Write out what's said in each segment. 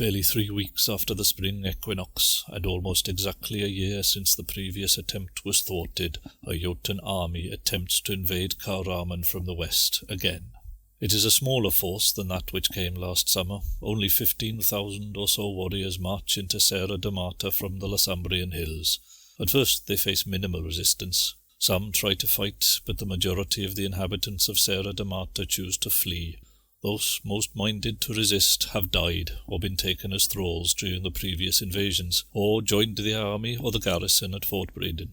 Barely 3 weeks after the spring equinox, and almost exactly a year since the previous attempt was thwarted, a Jotun army attempts to invade Kahraman from the west again. It is a smaller force than that which came last summer. Only 15,000 or so warriors march into Serra da Mata from the Lassambrian hills. At first they face minimal resistance. Some try to fight, but the majority of the inhabitants of Serra da Mata choose to flee. Those most minded to resist have died or been taken as thralls during the previous invasions, or joined the army or the garrison at Fort Breeden.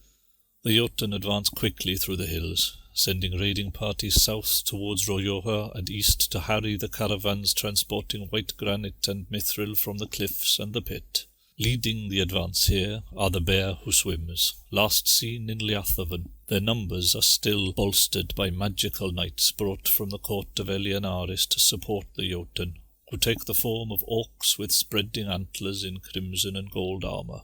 The Jotun advance quickly through the hills, sending raiding parties south towards Rioja and east to harry the caravans transporting white granite and mithril from the cliffs and the pit. Leading the advance here are the Bear Who Swims, last seen in Liathavan. Their numbers are still bolstered by magical knights brought from the court of Elianaris to support the Jotun, who take the form of orcs with spreading antlers in crimson and gold armour.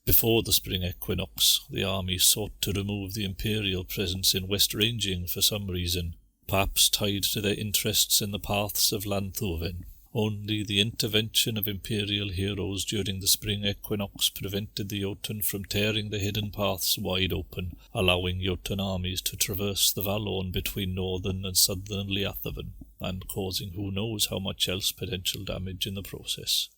Before the spring equinox, the army sought to remove the imperial presence in West Ranging for some reason, perhaps tied to their interests in the paths of Lanthuven. Only the intervention of imperial heroes during the spring equinox prevented the Jotun from tearing the hidden paths wide open, allowing Jotun armies to traverse the Valorn between northern and southern Liathavan, and causing who knows how much else potential damage in the process.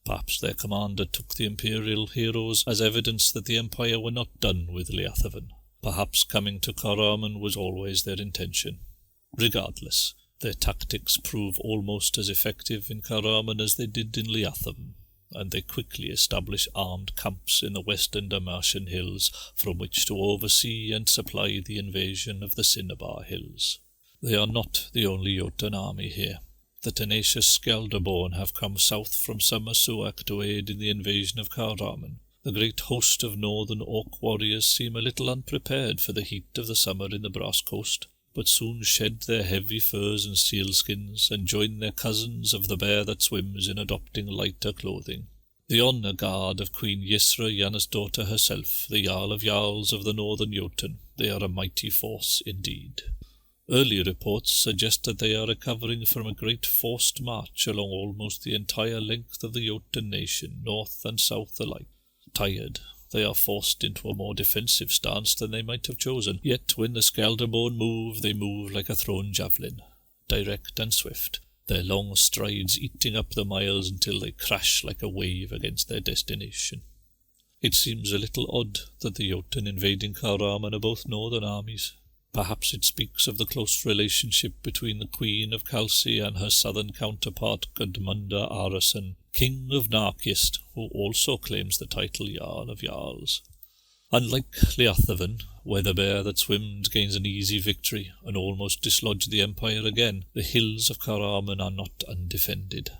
Perhaps their commander took the imperial heroes as evidence that the Empire were not done with Liathavan. Perhaps coming to Kahraman was always their intention. Regardless, their tactics prove almost as effective in Kahraman as they did in Liathavan, and they quickly establish armed camps in the western Damascian hills from which to oversee and supply the invasion of the Cinnabar hills. They are not the only Jotun army here. The tenacious Skelderborn have come south from Summer Suak to aid in the invasion of Kahraman. The great host of northern orc warriors seem a little unprepared for the heat of the summer in the Brass Coast, but soon shed their heavy furs and sealskins, and join their cousins of the Bear That Swims in adopting lighter clothing. The honour guard of Queen Yisra Yanna's daughter herself, the Jarl of Jarls of the northern Jotun. They are a mighty force indeed. Early reports suggest that they are recovering from a great forced march along almost the entire length of the Jotun nation, north and south alike. Tired, they are forced into a more defensive stance than they might have chosen, yet when the Skelderborn move, they move like a thrown javelin, direct and swift, their long strides eating up the miles until they crash like a wave against their destination. It seems a little odd that the Jotun invading Kahraman are both northern armies. Perhaps it speaks of the close relationship between the Queen of Kalsi and her southern counterpart Gudmunda Arason, King of Narkist, who also claims the title Jarl of Jarls. Unlike Liathavan, where the Bear That Swims gains an easy victory and almost dislodged the Empire again, the hills of Kahraman are not undefended.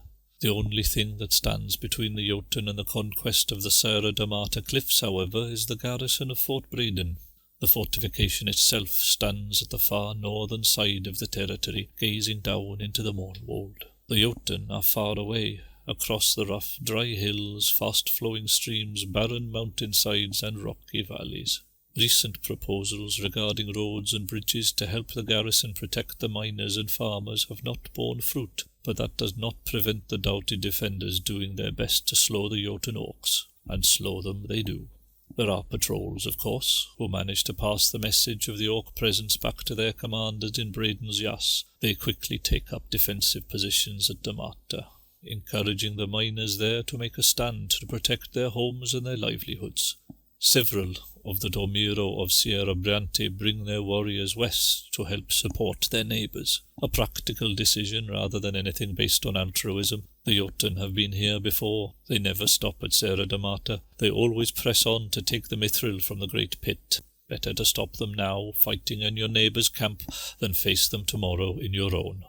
The only thing that stands between the Jotun and the conquest of the Serra da Mata cliffs, however, is the garrison of Fort Breeden. The fortification itself stands at the far northern side of the territory, gazing down into the Mournwold. The Jotun are far away, across the rough, dry hills, fast-flowing streams, barren mountainsides and rocky valleys. Recent proposals regarding roads and bridges to help the garrison protect the miners and farmers have not borne fruit, but that does not prevent the doughty defenders doing their best to slow the Jotun orcs, and slow them they do. There are patrols, of course, who manage to pass the message of the orc presence back to their commanders in Breden's Yass. They quickly take up defensive positions at Damata, encouraging the miners there to make a stand to protect their homes and their livelihoods. Several of the Dormiro of Sierra Briante bring their warriors west to help support their neighbours, a practical decision rather than anything based on altruism. The Jotun have been here before. They never stop at Serra da Mata. They always press on to take the mithril from the great pit. Better to stop them now, fighting in your neighbour's camp, than face them tomorrow in your own.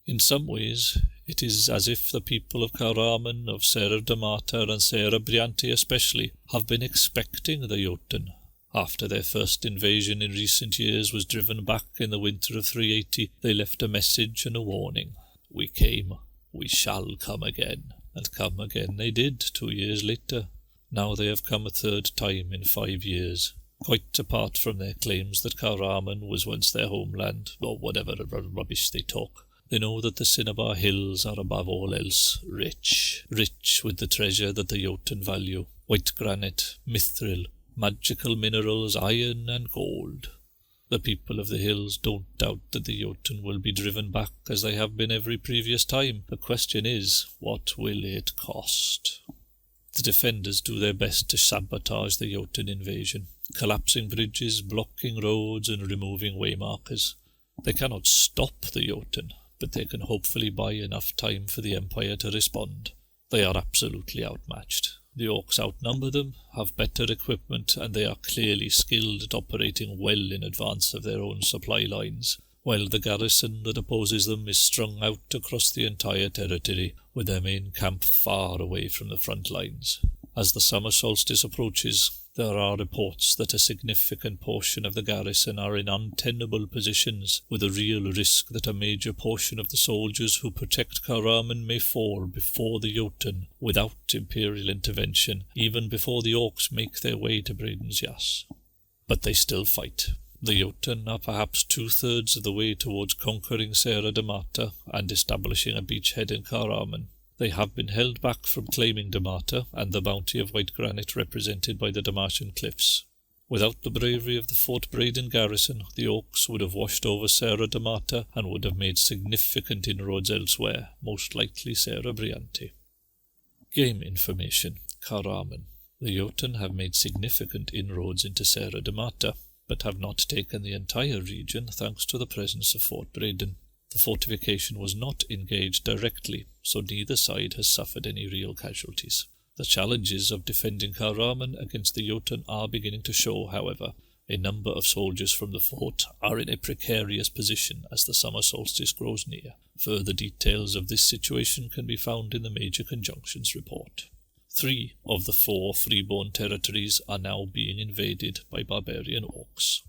In some ways, it is as if the people of Kahraman, of Serra da Mata and Serra Briante especially, have been expecting the Jotun. After their first invasion in recent years was driven back in the winter of 380, they left a message and a warning. We came, we shall come again. And come again they did 2 years later. Now they have come a third time in 5 years, quite apart from their claims that Kahraman was once their homeland, or whatever rubbish they talk. They know that the Cinnabar Hills are above all else rich with the treasure that the Jotun value, white granite, mithril, magical minerals, iron and gold. The people of the hills don't doubt that the Jotun will be driven back as they have been every previous time. The question is, what will it cost? The defenders do their best to sabotage the Jotun invasion, collapsing bridges, blocking roads and removing waymarkers. They cannot stop the Jotun, but they can hopefully buy enough time for the Empire to respond. They are absolutely outmatched. The Orcs outnumber them, have better equipment, and they are clearly skilled at operating well in advance of their own supply lines, while the garrison that opposes them is strung out across the entire territory, with their main camp far away from the front lines. As the summer solstice approaches, there are reports that a significant portion of the garrison are in untenable positions, with a real risk that a major portion of the soldiers who protect Kharaman may fall before the Jotun without imperial intervention, even before the Orcs make their way to Braden's Yass. But they still fight. The Jotun are perhaps 2/3 of the way towards conquering Serra Damata and establishing a beachhead in Kharaman. They have been held back from claiming Damata and the bounty of white granite represented by the Damartian cliffs. Without the bravery of the Fort Braden garrison, the Orcs would have washed over Serra Damata and would have made significant inroads elsewhere, most likely Serra Brianti. Game information. Kharaman. The Jotun have made significant inroads into Serra Damata, but have not taken the entire region thanks to the presence of Fort Braden. The fortification was not engaged directly, so neither side has suffered any real casualties. The challenges of defending Kharaman against the Jotun are beginning to show, however. A number of soldiers from the fort are in a precarious position as the summer solstice grows near. Further details of this situation can be found in the Major Conjunctions report. 3 of the 4 freeborn territories are now being invaded by barbarian Orcs.